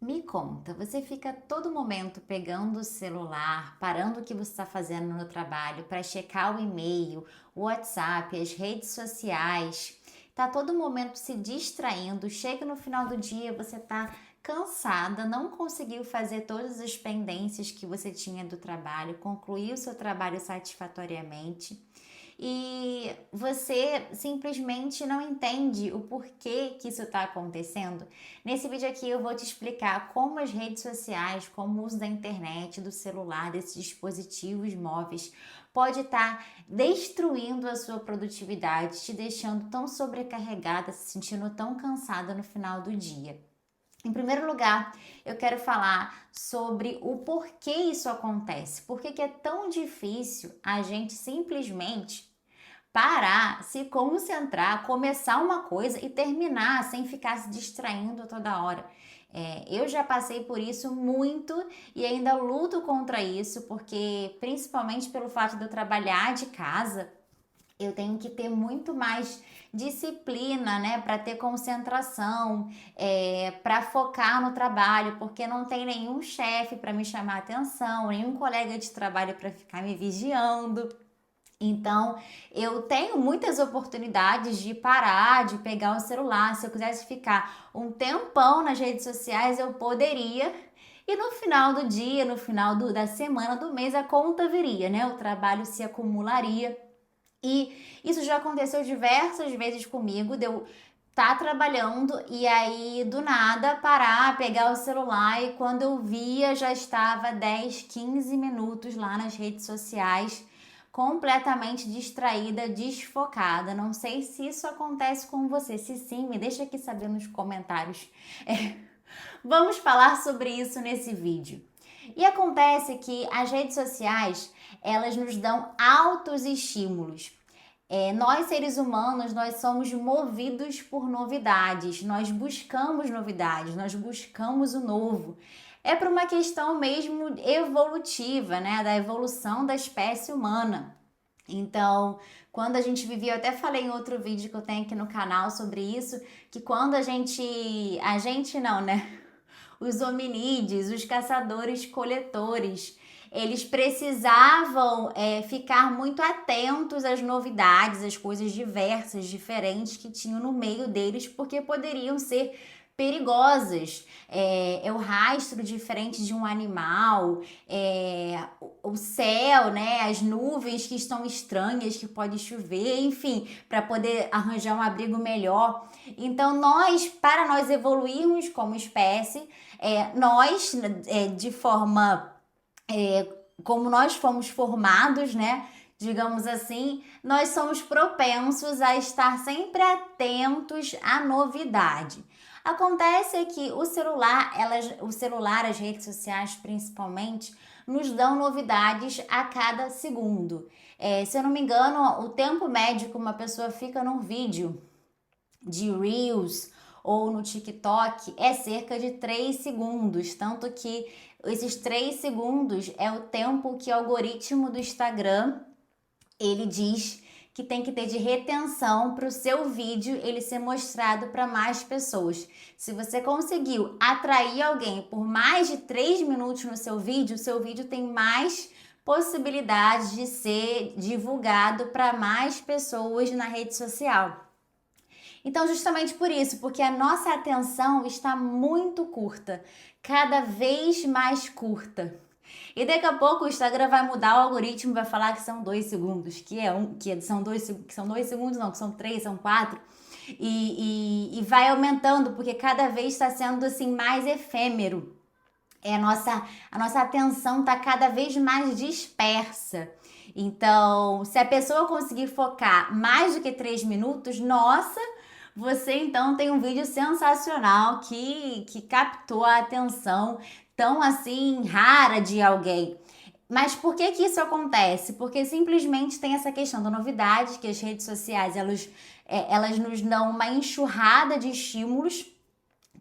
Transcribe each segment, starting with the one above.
Me conta, você fica a todo momento pegando o celular, parando o que você está fazendo no trabalho para checar o e-mail, o WhatsApp, as redes sociais, tá a todo momento se distraindo, chega no final do dia, você tá cansada, não conseguiu fazer todas as pendências que você tinha do trabalho, concluir o seu trabalho satisfatoriamente e você simplesmente não entende o porquê que isso está acontecendo. Nesse vídeo aqui eu vou te explicar como as redes sociais, como o uso da internet, do celular, desses dispositivos móveis pode estar destruindo a sua produtividade, te deixando tão sobrecarregada, se sentindo tão cansada no final do dia. Em primeiro lugar, eu quero falar sobre o porquê isso acontece. Por que é tão difícil a gente simplesmente parar, se concentrar, começar uma coisa e terminar sem ficar se distraindo toda hora. Eu já passei por isso muito e ainda luto contra isso, porque principalmente pelo fato de eu trabalhar de casa, eu tenho que ter muito mais disciplina, né, para ter concentração, para focar no trabalho, porque não tem nenhum chefe para me chamar a atenção, nenhum colega de trabalho para ficar me vigiando. Então, eu tenho muitas oportunidades de parar, de pegar o celular. Se eu quisesse ficar um tempão nas redes sociais, eu poderia. E no final do dia, no final da semana, do mês, a conta viria, né? O trabalho se acumularia. E isso já aconteceu diversas vezes comigo, de eu estar trabalhando e aí do nada parar, pegar o celular e quando eu via já estava 10, 15 minutos lá nas redes sociais, completamente distraída, desfocada. Não sei se isso acontece com você. Se sim, me deixa aqui saber nos comentários. É, vamos falar sobre isso nesse vídeo. E acontece que as redes sociais, elas nos dão altos estímulos. Nós, seres humanos, nós somos movidos por novidades, nós buscamos novidades, nós buscamos o novo. É por uma questão mesmo evolutiva, né, da evolução da espécie humana. Então, quando a gente vivia, eu até falei em outro vídeo que eu tenho aqui no canal sobre isso, que quando a gente não, né? Os hominídeos, os caçadores-coletores, eles precisavam ficar muito atentos às novidades, às coisas diversas, diferentes que tinham no meio deles, porque poderiam ser perigosas. O rastro diferente de um animal, o céu, né, as nuvens que estão estranhas, que pode chover, enfim, para poder arranjar um abrigo melhor. Então, para nós evoluirmos como espécie, nós, de forma como nós fomos formados, né? Digamos assim, nós somos propensos a estar sempre atentos à novidade. Acontece que o celular, as redes sociais principalmente, nos dão novidades a cada segundo. Se eu não me engano, o tempo médio que uma pessoa fica num vídeo de Reels ou no TikTok é cerca de 3 segundos, tanto que esses 3 segundos é o tempo que o algoritmo do Instagram ele diz que tem que ter de retenção para o seu vídeo ele ser mostrado para mais pessoas. Se você conseguiu atrair alguém por mais de 3 minutos no seu vídeo tem mais possibilidades de ser divulgado para mais pessoas na rede social. Então, justamente por isso, porque a nossa atenção está muito curta, cada vez mais curta. E daqui a pouco o Instagram vai mudar o algoritmo, vai falar que são 2 segundos, que são 2 segundos, não, que são 3, são 4. E vai aumentando, porque cada vez está sendo assim mais efêmero. A nossa atenção está cada vez mais dispersa. Então, se a pessoa conseguir focar mais do que 3 minutos, nossa, você então tem um vídeo sensacional que captou a atenção tão assim rara de alguém. Mas por que que isso acontece? Porque simplesmente tem essa questão da novidade, que as redes sociais elas nos dão uma enxurrada de estímulos.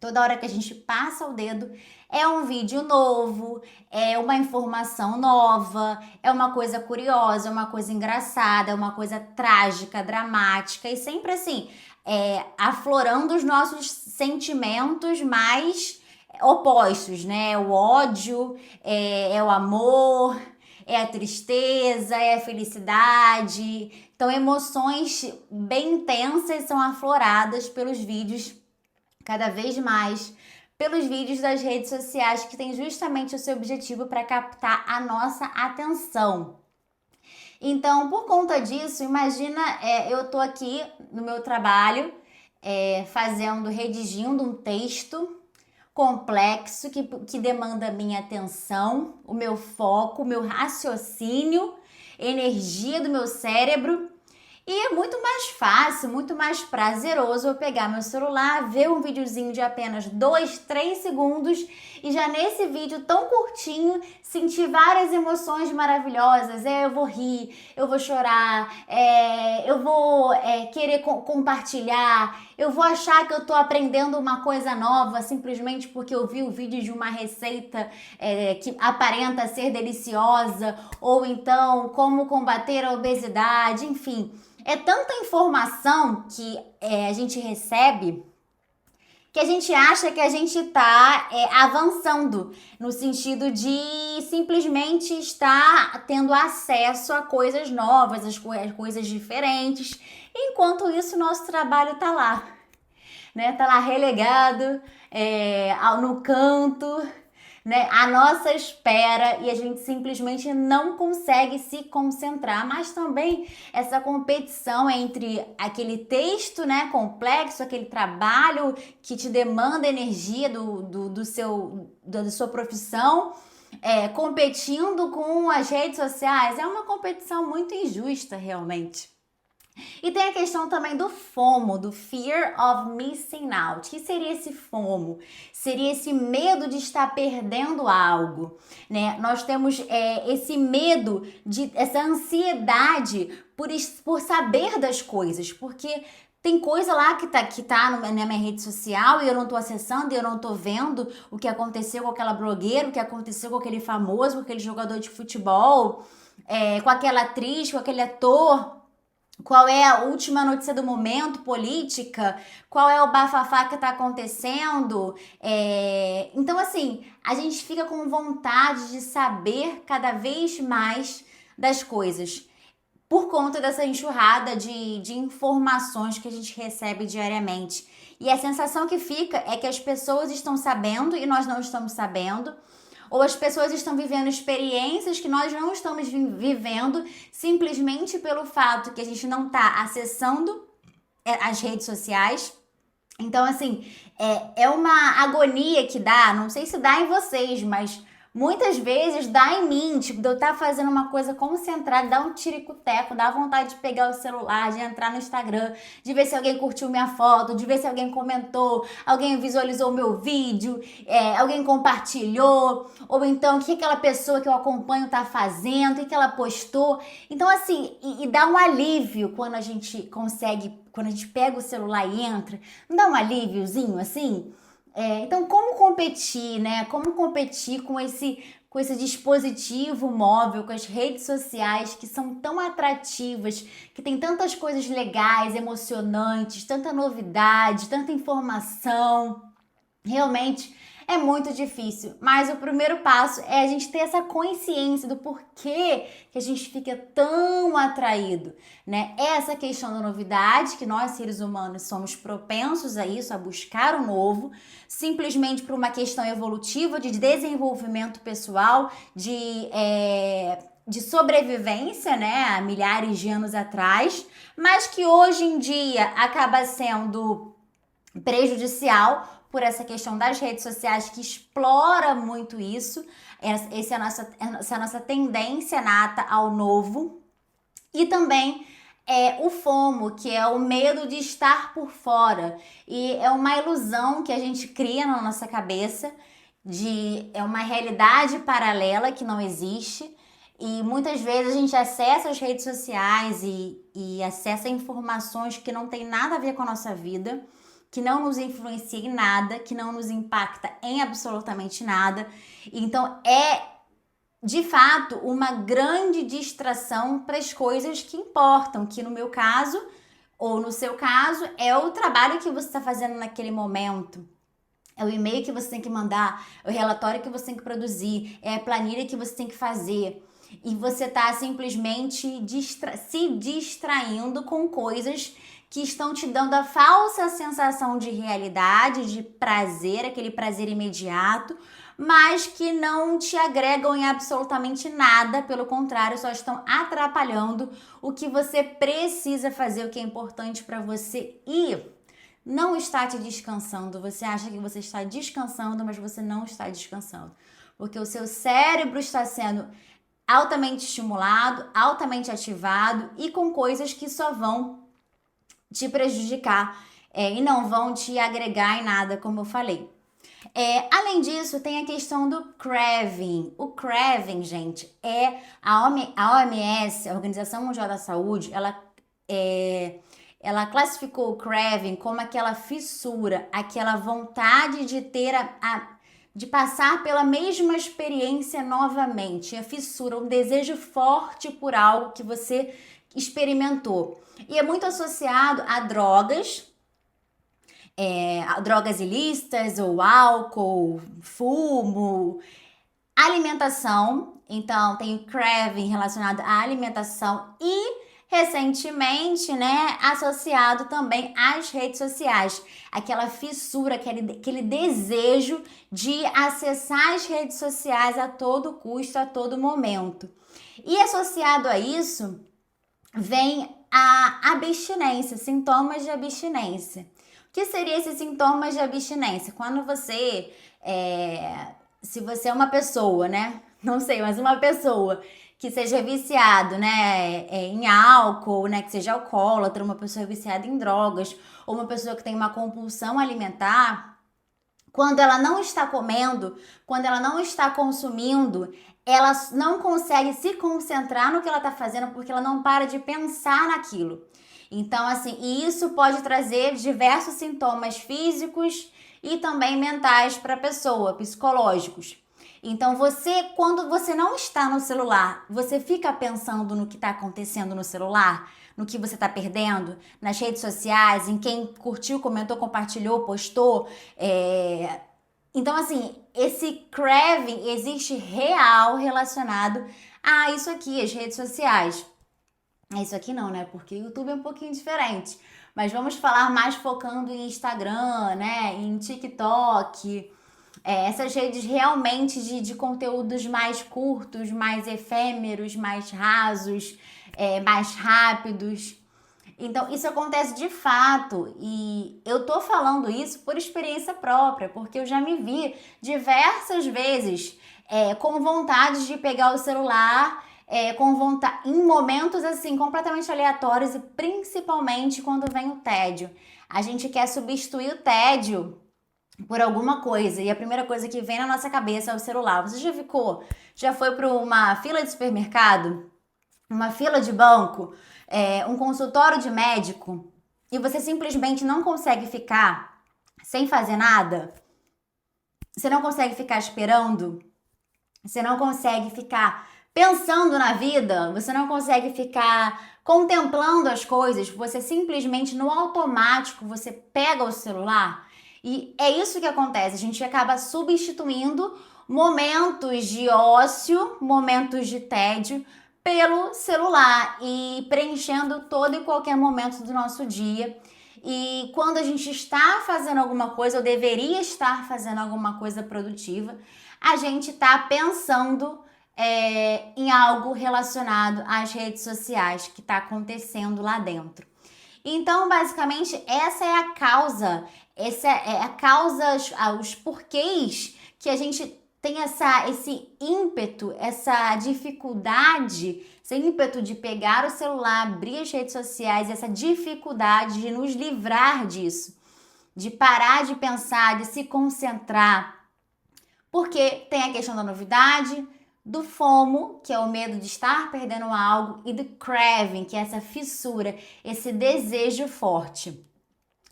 Toda hora que a gente passa o dedo é um vídeo novo, é uma informação nova, é uma coisa curiosa, é uma coisa engraçada, é uma coisa trágica, dramática e sempre assim, aflorando os nossos sentimentos mais opostos, né? O ódio, é o amor, é a tristeza, é a felicidade. Então, emoções bem intensas são afloradas pelos vídeos, cada vez mais, pelos vídeos das redes sociais que têm justamente o seu objetivo para captar a nossa atenção. Então, por conta disso, imagina, eu tô aqui no meu trabalho, redigindo um texto complexo que demanda minha atenção, o meu foco, o meu raciocínio, energia do meu cérebro. E é muito mais fácil, muito mais prazeroso eu pegar meu celular, ver um videozinho de apenas 2, 3 segundos e já nesse vídeo tão curtinho sentir várias emoções maravilhosas. Eu vou rir, eu vou chorar, eu vou querer compartilhar, eu vou achar que eu tô aprendendo uma coisa nova simplesmente porque eu vi o vídeo de uma receita que aparenta ser deliciosa, ou então como combater a obesidade, enfim. É tanta informação que a gente recebe que a gente acha que a gente está avançando no sentido de simplesmente estar tendo acesso a coisas novas, a coisas diferentes, enquanto isso nosso trabalho está lá, né? Tá lá relegado no canto, né, à nossa espera, e a gente simplesmente não consegue se concentrar. Mas também essa competição entre aquele texto, né, complexo, aquele trabalho que te demanda energia da sua profissão, competindo com as redes sociais, é uma competição muito injusta, realmente. E tem a questão também do FOMO, do Fear of Missing Out. O que seria esse FOMO? Seria esse medo de estar perdendo algo, né? Nós temos esse medo, essa ansiedade por saber das coisas, porque tem coisa lá que tá na minha rede social e eu não tô acessando e eu não tô vendo o que aconteceu com aquela blogueira, o que aconteceu com aquele famoso, com aquele jogador de futebol, com aquela atriz, com aquele ator. Qual é a última notícia do momento, política? Qual é o bafafá que tá acontecendo? Então, assim, a gente fica com vontade de saber cada vez mais das coisas por conta dessa enxurrada de informações que a gente recebe diariamente. E a sensação que fica é que as pessoas estão sabendo e nós não estamos sabendo, ou as pessoas estão vivendo experiências que nós não estamos vivendo simplesmente pelo fato que a gente não está acessando as redes sociais. Então, assim, é uma agonia que dá, não sei se dá em vocês, mas muitas vezes dá em mim, tipo, de eu estar fazendo uma coisa concentrada, dá um tirico-teco, dá vontade de pegar o celular, de entrar no Instagram, de ver se alguém curtiu minha foto, de ver se alguém comentou, alguém visualizou o meu vídeo, alguém compartilhou, ou então o que aquela pessoa que eu acompanho tá fazendo, o que ela postou. Então, assim, e dá um alívio quando a gente consegue, quando a gente pega o celular e entra, não dá um alíviozinho, assim? Então, como competir, né? Como competir com esse dispositivo móvel, com as redes sociais que são tão atrativas, que tem tantas coisas legais, emocionantes, tanta novidade, tanta informação. Realmente é muito difícil, mas o primeiro passo é a gente ter essa consciência do porquê que a gente fica tão atraído, né? Essa questão da novidade, que nós seres humanos somos propensos a isso, a buscar o novo, simplesmente por uma questão evolutiva de desenvolvimento pessoal, de sobrevivência, né, há milhares de anos atrás, mas que hoje em dia acaba sendo prejudicial por essa questão das redes sociais que explora muito isso. Essa é a nossa tendência nata ao novo. E também o FOMO, que é o medo de estar por fora. E é uma ilusão que a gente cria na nossa cabeça, é uma realidade paralela que não existe. E muitas vezes a gente acessa as redes sociais e acessa informações que não tem nada a ver com a nossa vida, que não nos influencia em nada, que não nos impacta em absolutamente nada. Então de fato uma grande distração para as coisas que importam, que no meu caso, ou no seu caso, é o trabalho que você está fazendo naquele momento. é o e-mail que você tem que mandar, é o relatório que você tem que produzir, é a planilha que você tem que fazer. E você está simplesmente se distraindo com coisas que estão te dando a falsa sensação de realidade, de prazer, aquele prazer imediato, mas que não te agregam em absolutamente nada, pelo contrário, só estão atrapalhando o que você precisa fazer, o que é importante para você ir. Não está te descansando. Você acha que você está descansando, mas você não está descansando. Porque o seu cérebro está sendo altamente estimulado, altamente ativado e com coisas que só vão te prejudicar e não vão te agregar em nada, como eu falei. Além disso, tem a questão do craving. O craving, gente, é a OMS, a Organização Mundial da Saúde, ela classificou o craving como aquela fissura, aquela vontade de ter de passar pela mesma experiência novamente. A fissura, um desejo forte por algo que você experimentou. E é muito associado a drogas ilícitas ou álcool, fumo, alimentação. Então, tem o craving relacionado à alimentação e recentemente, né, associado também às redes sociais. Aquela fissura, aquele desejo de acessar as redes sociais a todo custo, a todo momento. E associado a isso, vem a abstinência, sintomas de abstinência. O que seriam esses sintomas de abstinência? Quando você, se você é uma pessoa, né, não sei, mas uma pessoa que seja viciado, né, em álcool, né, que seja alcoólatra, uma pessoa viciada em drogas, ou uma pessoa que tem uma compulsão alimentar, quando ela não está comendo, quando ela não está consumindo, ela não consegue se concentrar no que ela está fazendo porque ela não para de pensar naquilo. Então, assim, e isso pode trazer diversos sintomas físicos e também mentais para a pessoa, psicológicos. Então, quando você não está no celular, você fica pensando no que está acontecendo no celular, no que você está perdendo, nas redes sociais, em quem curtiu, comentou, compartilhou, postou. Então, assim, esse craving existe real relacionado a isso aqui, as redes sociais. Isso aqui não, né? Porque o YouTube é um pouquinho diferente. Mas vamos falar mais focando em Instagram, né? Em TikTok. Essas redes realmente de conteúdos mais curtos, mais efêmeros, mais rasos, mais rápidos. Então, isso acontece de fato e eu tô falando isso por experiência própria, porque eu já me vi diversas vezes com vontade de pegar o celular, com vontade, em momentos assim completamente aleatórios e principalmente quando vem o tédio. A gente quer substituir o tédio por alguma coisa e a primeira coisa que vem na nossa cabeça é o celular. Você já foi para uma fila de supermercado, uma fila de banco, um consultório de médico e você simplesmente não consegue ficar sem fazer nada? Você não consegue ficar esperando? Você não consegue ficar pensando na vida? Você não consegue ficar contemplando as coisas? Você simplesmente no automático você pega o celular? E é isso que acontece, a gente acaba substituindo momentos de ócio, momentos de tédio pelo celular e preenchendo todo e qualquer momento do nosso dia. E quando a gente está fazendo alguma coisa, ou deveria estar fazendo alguma coisa produtiva, a gente está pensando em algo relacionado às redes sociais que está acontecendo lá dentro. Então, basicamente, essa é a causa, os porquês que a gente tem esse ímpeto, essa dificuldade, esse ímpeto de pegar o celular, abrir as redes sociais, essa dificuldade de nos livrar disso, de parar de pensar, de se concentrar. Porque tem a questão da novidade, do FOMO, que é o medo de estar perdendo algo, e do craving, que é essa fissura, esse desejo forte.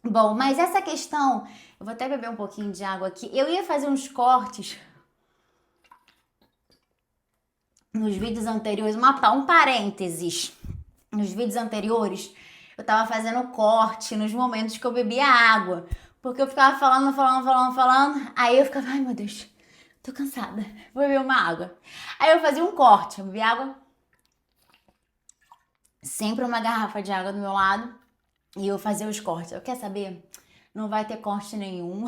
Bom, mas essa questão, eu vou até beber um pouquinho de água aqui, eu ia fazer uns cortes nos vídeos anteriores, um parênteses, nos vídeos anteriores, eu tava fazendo corte nos momentos que eu bebia água, Porque eu ficava falando, aí eu ficava, ai meu Deus, tô cansada, vou beber uma água. Aí eu fazia um corte, eu bebia água, sempre uma garrafa de água do meu lado, e eu fazia os cortes. Eu quero saber? Não vai ter corte nenhum.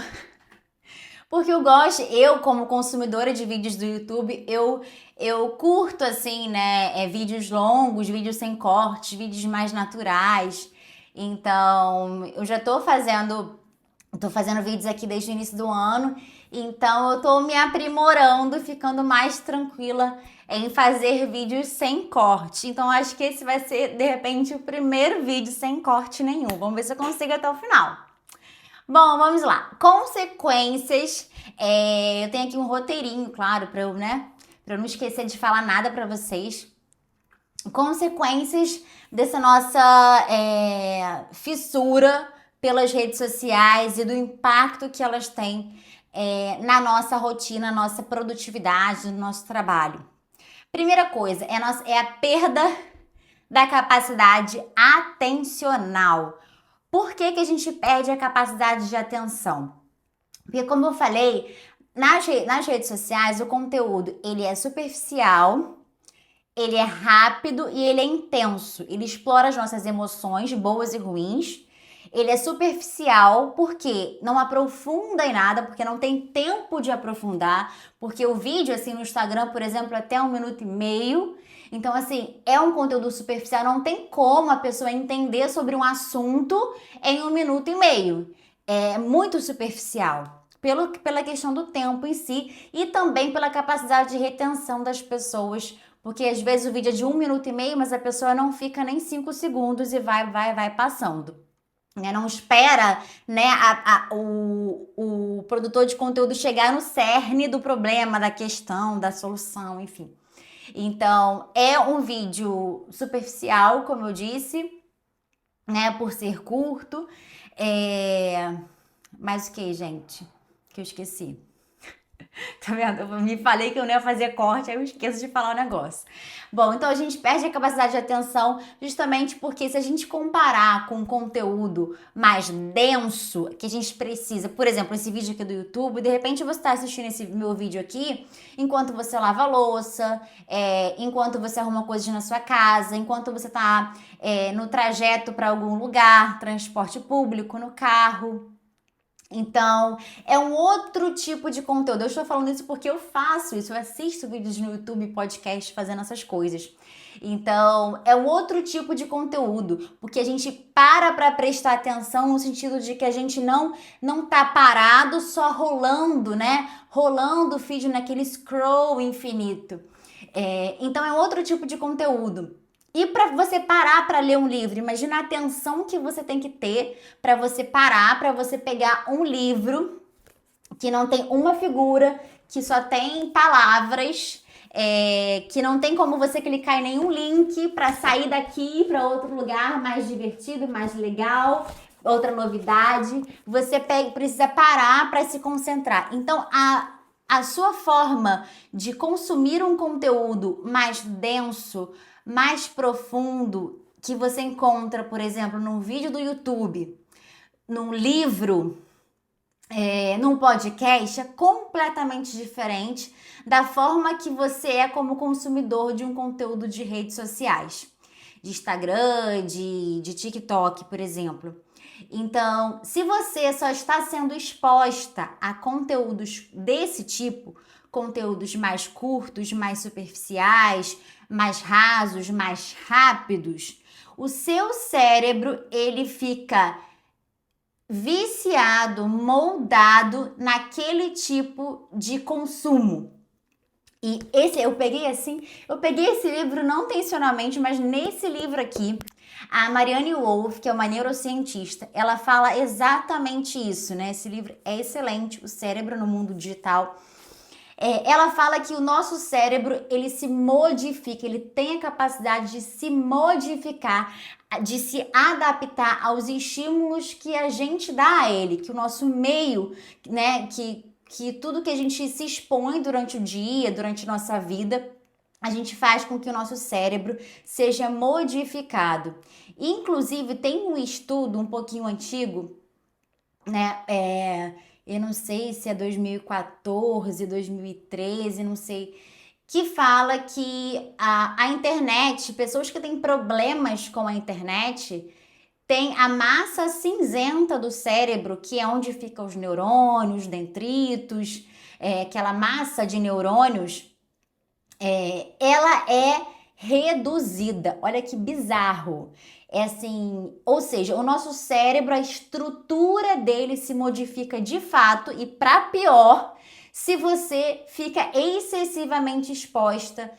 Porque eu como consumidora de vídeos do YouTube, eu curto assim, né, vídeos longos, vídeos sem cortes, vídeos mais naturais. Então, eu já tô fazendo vídeos aqui desde o início do ano, então eu tô me aprimorando, ficando mais tranquila em fazer vídeos sem corte. Então, acho que esse vai ser, de repente, o primeiro vídeo sem corte nenhum. Vamos ver se eu consigo até o final. Bom, vamos lá. Consequências. Eu tenho aqui um roteirinho, claro, para eu não esquecer de falar nada para vocês. Consequências dessa nossa fissura pelas redes sociais e do impacto que elas têm na nossa rotina, nossa produtividade, no nosso trabalho. Primeira coisa é a perda da capacidade atencional. Por que a gente perde a capacidade de atenção? Porque, como eu falei, nas redes sociais, o conteúdo ele é superficial, ele é rápido e ele é intenso. Ele explora as nossas emoções, boas e ruins. Ele é superficial porque não aprofunda em nada, porque não tem tempo de aprofundar, porque o vídeo, assim, no Instagram, por exemplo, é até 1 minuto e meio. Então, assim, é um conteúdo superficial, não tem como a pessoa entender sobre um assunto em 1 minuto e meio. É muito superficial. Pela questão do tempo em si e também pela capacidade de retenção das pessoas, porque às vezes o vídeo é de 1 minuto e meio, mas a pessoa não fica nem 5 segundos e vai passando. Não espera, né, o produtor de conteúdo chegar no cerne do problema, da questão, da solução, enfim. Então, é um vídeo superficial, como eu disse, né, por ser curto. Mas o que, gente? Que eu esqueci. Tá vendo? Eu me falei que eu não ia fazer corte, aí eu esqueço de falar o negócio. Bom, então a gente perde a capacidade de atenção justamente porque se a gente comparar com um conteúdo mais denso que a gente precisa, por exemplo, esse vídeo aqui do YouTube, de repente você está assistindo esse meu vídeo aqui enquanto você lava a louça, enquanto você arruma coisas na sua casa, enquanto você está no trajeto para algum lugar, transporte público, no carro. Então, é um outro tipo de conteúdo. Eu estou falando isso porque eu faço isso, eu assisto vídeos no YouTube, podcast, fazendo essas coisas. Então, é um outro tipo de conteúdo, porque a gente para prestar atenção no sentido de que a gente não tá parado só rolando, né? Rolando o feed naquele scroll infinito. Então, é outro tipo de conteúdo. E para você parar para ler um livro, imagina a atenção que você tem que ter para você parar, para você pegar um livro que não tem uma figura, que só tem palavras, que não tem como você clicar em nenhum link para sair daqui para outro lugar mais divertido, mais legal, outra novidade. Você precisa parar para se concentrar. Então, a sua forma de consumir um conteúdo mais denso, mais profundo, que você encontra, por exemplo, num vídeo do YouTube, num livro, num podcast, é completamente diferente da forma que você é como consumidor de um conteúdo de redes sociais, de Instagram, de TikTok, por exemplo. Então, se você só está sendo exposta a conteúdos desse tipo, conteúdos mais curtos, mais superficiais, mais rasos, mais rápidos, o seu cérebro ele fica viciado, moldado naquele tipo de consumo. E eu peguei esse livro não intencionalmente, mas nesse livro aqui, a Marianne Wolf, que é uma neurocientista, ela fala exatamente isso, né? Esse livro é excelente, O Cérebro no Mundo Digital. Ela fala que o nosso cérebro, ele se modifica, ele tem a capacidade de se modificar, de se adaptar aos estímulos que a gente dá a ele, que o nosso meio, né, que tudo que a gente se expõe durante o dia, durante nossa vida, a gente faz com que o nosso cérebro seja modificado. Inclusive, tem um estudo um pouquinho antigo, né? Eu não sei se é 2014, 2013, não sei, que fala que a internet, pessoas que têm problemas com a internet, tem a massa cinzenta do cérebro, que é onde ficam os neurônios, dendritos, aquela massa de neurônios, ela é reduzida. Olha que bizarro. É assim, ou seja, o nosso cérebro, a estrutura dele se modifica de fato e para pior, se você fica excessivamente exposta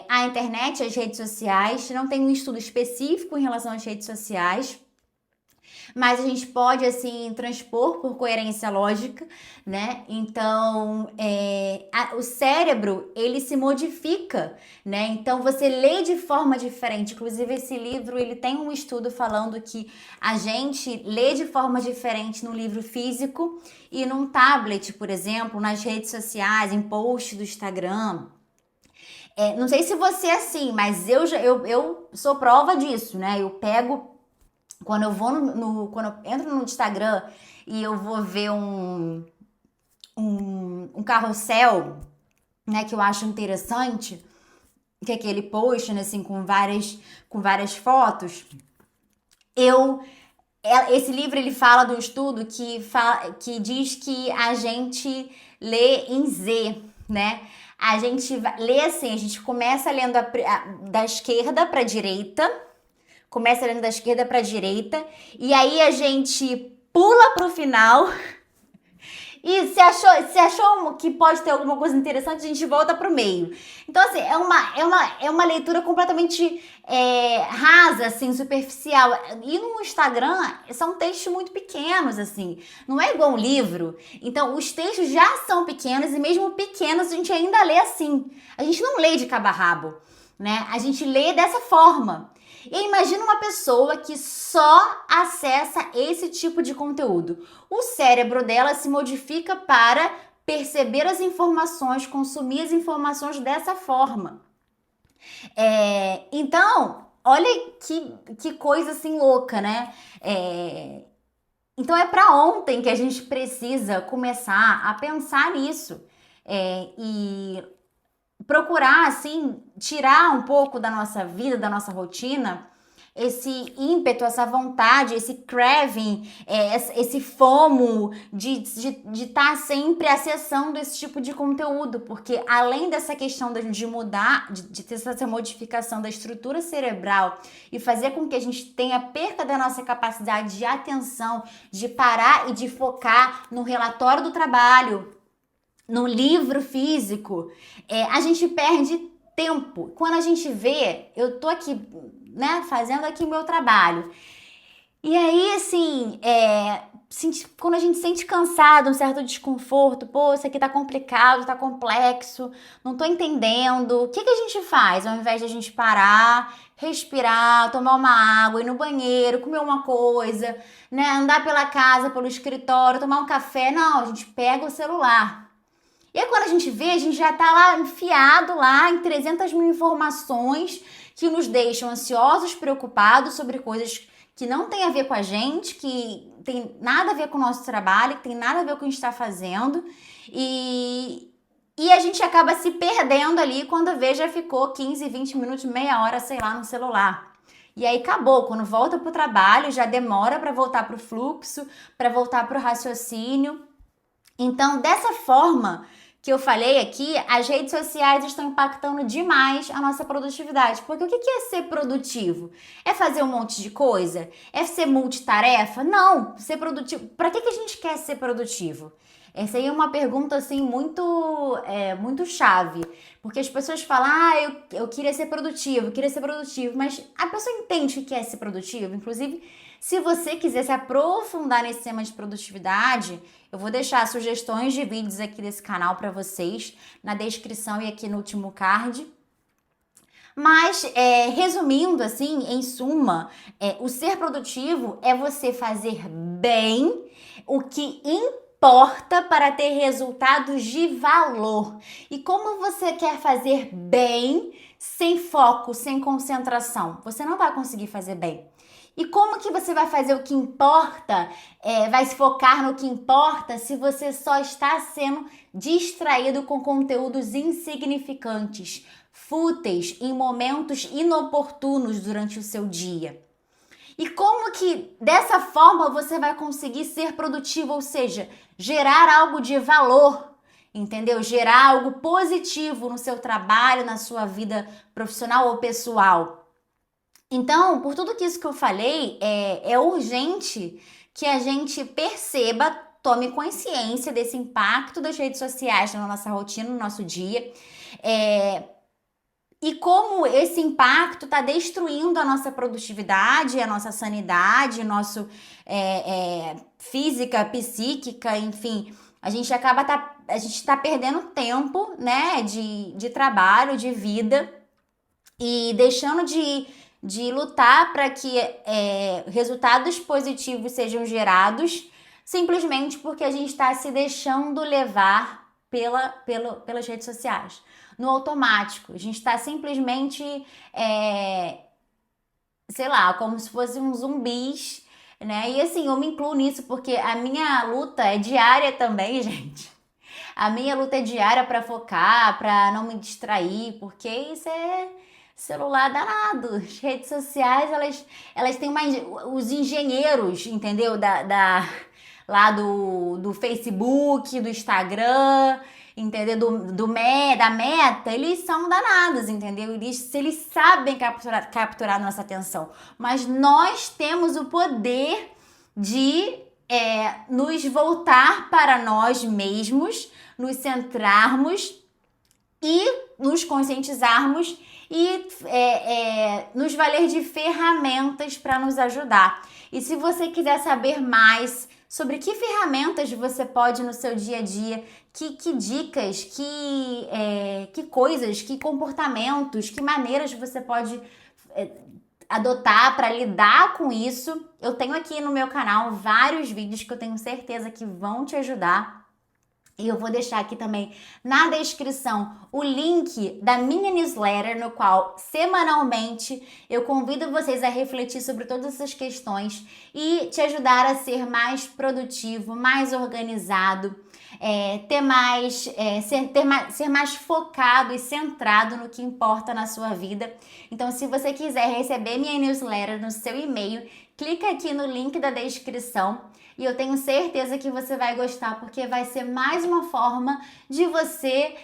à internet, às redes sociais. Não tem um estudo específico em relação às redes sociais, mas a gente pode assim transpor por coerência lógica, né? Então, o cérebro ele se modifica, né? Então você lê de forma diferente. Inclusive esse livro ele tem um estudo falando que a gente lê de forma diferente no livro físico e num tablet, por exemplo, nas redes sociais, em posts do Instagram. Não sei se você é assim, mas eu sou prova disso, né? Eu pego quando eu vou quando eu entro no Instagram e eu vou ver um carrossel, né, que eu acho interessante, que é aquele post, né, assim, com várias fotos, esse livro ele fala do estudo que diz que a gente lê em Z, né? A gente lê assim, a gente começa lendo da esquerda para direita, começa lendo da esquerda para direita, e aí a gente pula pro final. E se achou que pode ter alguma coisa interessante, a gente volta pro meio. Então, assim, é uma leitura completamente rasa, assim, superficial. E no Instagram, são textos muito pequenos, assim. Não é igual um livro. Então, os textos já são pequenos, e mesmo pequenos, a gente ainda lê assim. A gente não lê de cabo a rabo, né? A gente lê dessa forma. E imagina uma pessoa que só acessa esse tipo de conteúdo. O cérebro dela se modifica para perceber as informações, consumir as informações dessa forma. Então, olha que coisa assim louca, né? Então é para ontem que a gente precisa começar a pensar nisso. E procurar, assim, tirar um pouco da nossa vida, da nossa rotina, esse ímpeto, essa vontade, esse craving, esse FOMO de estar sempre acessando esse tipo de conteúdo, porque além dessa questão de mudar, de ter essa modificação da estrutura cerebral e fazer com que a gente tenha perca da nossa capacidade de atenção, de parar e de focar no relatório do trabalho, no livro físico, a gente perde tempo. Quando a gente vê, eu tô aqui, né, fazendo aqui o meu trabalho. E aí, assim, quando a gente sente cansado, um certo desconforto, pô, isso aqui tá complicado, tá complexo, não tô entendendo. O que a gente faz? Ao invés de a gente parar, respirar, tomar uma água, ir no banheiro, comer uma coisa, né, andar pela casa, pelo escritório, tomar um café, não, a gente pega o celular. E aí, quando a gente vê, a gente já tá lá enfiado lá em 300 mil informações que nos deixam ansiosos, preocupados sobre coisas que não tem a ver com a gente, que tem nada a ver com o nosso trabalho, que tem nada a ver com o que a gente está fazendo. E a gente acaba se perdendo ali quando vê, já ficou 15, 20 minutos, meia hora, sei lá, no celular. E aí acabou, quando volta pro trabalho, já demora para voltar pro fluxo, para voltar pro raciocínio. Então, dessa forma que eu falei aqui, as redes sociais estão impactando demais a nossa produtividade. Porque o que é ser produtivo? É fazer um monte de coisa? É ser multitarefa? Não, ser produtivo. Para que a gente quer ser produtivo? Essa aí é uma pergunta assim muito chave, porque as pessoas falam, eu queria ser produtivo, mas a pessoa entende o que é ser produtivo? Inclusive, se você quiser se aprofundar nesse tema de produtividade, eu vou deixar sugestões de vídeos aqui desse canal para vocês na descrição e aqui no último card. Mas, resumindo assim, em suma, o ser produtivo é você fazer bem o que importa para ter resultados de valor. E como você quer fazer bem sem foco, sem concentração? Você não vai conseguir fazer bem. E como que você vai fazer o que importa, vai se focar no que importa se você só está sendo distraído com conteúdos insignificantes, fúteis, em momentos inoportunos durante o seu dia? E como que dessa forma você vai conseguir ser produtivo, ou seja, gerar algo de valor, entendeu? Gerar algo positivo no seu trabalho, na sua vida profissional ou pessoal. Então, por tudo que isso que eu falei, é urgente que a gente perceba, tome consciência desse impacto das redes sociais na nossa rotina, no nosso dia. E como esse impacto está destruindo a nossa produtividade, a nossa sanidade, nosso física, psíquica, enfim, a gente está perdendo tempo, né, de trabalho, de vida e deixando de lutar para que resultados positivos sejam gerados, simplesmente porque a gente está se deixando levar pelas redes sociais. No automático, a gente está simplesmente, sei lá, como se fosse um zumbis, né? E assim, eu me incluo nisso porque a minha luta é diária também, gente. A minha luta é diária para focar, para não me distrair, porque isso é celular danado. As redes sociais, elas têm os engenheiros, entendeu? Lá do Facebook, do Instagram, entendeu? Da Meta, eles são danados, entendeu? Eles sabem capturar nossa atenção. Mas nós temos o poder de nos voltar para nós mesmos, nos centrarmos e nos conscientizarmos e nos valer de ferramentas para nos ajudar. E se você quiser saber mais sobre que ferramentas você pode no seu dia a dia, que dicas, que coisas, que comportamentos, que maneiras você pode adotar para lidar com isso, eu tenho aqui no meu canal vários vídeos que eu tenho certeza que vão te ajudar. E eu vou deixar aqui também na descrição o link da minha newsletter, no qual semanalmente eu convido vocês a refletir sobre todas essas questões e te ajudar a ser mais produtivo, mais organizado, ser mais focado e centrado no que importa na sua vida. Então, se você quiser receber minha newsletter no seu e-mail, clica aqui no link da descrição. E eu tenho certeza que você vai gostar, porque vai ser mais uma forma de você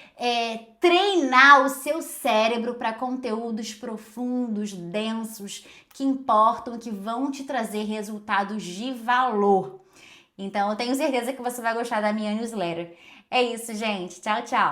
treinar o seu cérebro para conteúdos profundos, densos, que importam, que vão te trazer resultados de valor. Então, eu tenho certeza que você vai gostar da minha newsletter. É isso, gente. Tchau, tchau.